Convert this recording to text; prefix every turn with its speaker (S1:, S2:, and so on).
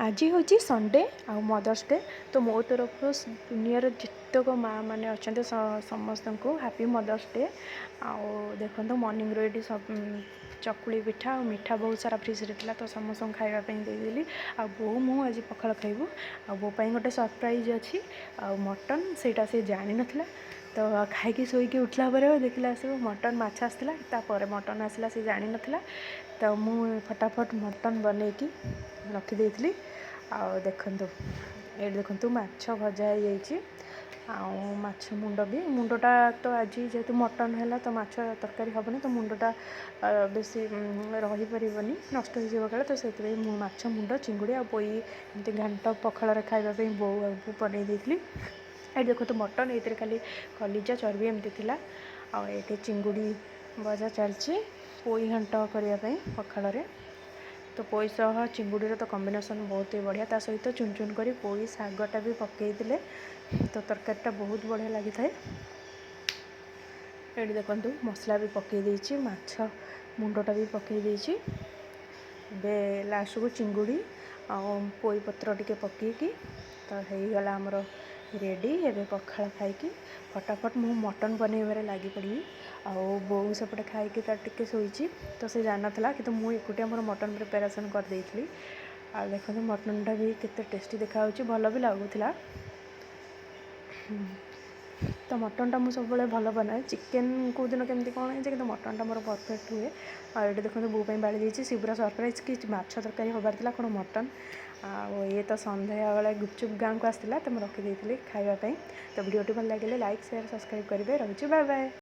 S1: आज हूँ संडे आ mother's day. तो मो तरफ दुनिया जितक माँ मैंने अच्छा समस्त को हैप्पी मदर्स डे। आउ देखो मॉर्निंग ये सब चकुली पिठा और मिठा बहुत सारा फ्रिज रहा तो समस्त खावाई देदेली। आ बो मु आज पखाल खाइबू। आ बो गोटे सरप्राइज अच्छी आ मटन सेटा से जानी नथिला। तो खाई शोक उठला देखला सब मटन माछ आसाला मटन आसला से जानी नथिला। तो मु फटाफट मटन बनईकी रखिदे देखु ये देखु माछ भजा हो माछ मुंड भी मुंडटा तो आज जेहेतु मटन है तो माछ तरकारी हेनी तो मुंडटा बेसी रही पारनी नष्ट हो काले तो से माछ मुंड चिंगुड़ी आ पोई एमती घांट पखाल खावाई बो बनई देती। ये देखो तो मटन ये खाली कलिजा चर्बी एमती थिला आ ये चिंगुड़ी भजा चलची पोई घांट करने पखाल। तो पोई सह चिंगुड़ी तो कॉम्बिनेशन बहुत ही बढ़िया ता सहित चुन चुन कर पोई शागटा भी पकई तो तरकारीटा बहुत बढ़िया लगी था। ये देखो मसला भी पकई माछ मुंडटा भी पकई लास्ट को चिंगुड़ी आ पोई पत्र टिके पकईकी तो होगला आमर रेडी। एवं पखाल खाई फटाफट मु मटन बनइबार लगी पड़ी आ बो सेपटे खाई टे शोची तो से जान ना कि मुझे एकुटिया मोर मटन प्रिपेरेसन कर देती। आ देखो मटनटा भी केते टेस्टी देखा भल भी लगुला। तो मटनटा मुझे सब भल बनाए चिकेन को दिन केमती कौन है कि मटनटा मोर परफेक्ट हुए। आ ये देखो बो बाड़ी देती सी पूरा सरप्राइज कि माछ तरकारी हबार था कौन मटन आ ये तो सन्ध्या बेले गुपचुप गाँव को आसाला तो मुझे रखीदी खावाई। तो वीडियो भल लगे लाइक शेयर सब्सक्राइब करेंगे। रही बाय बाय।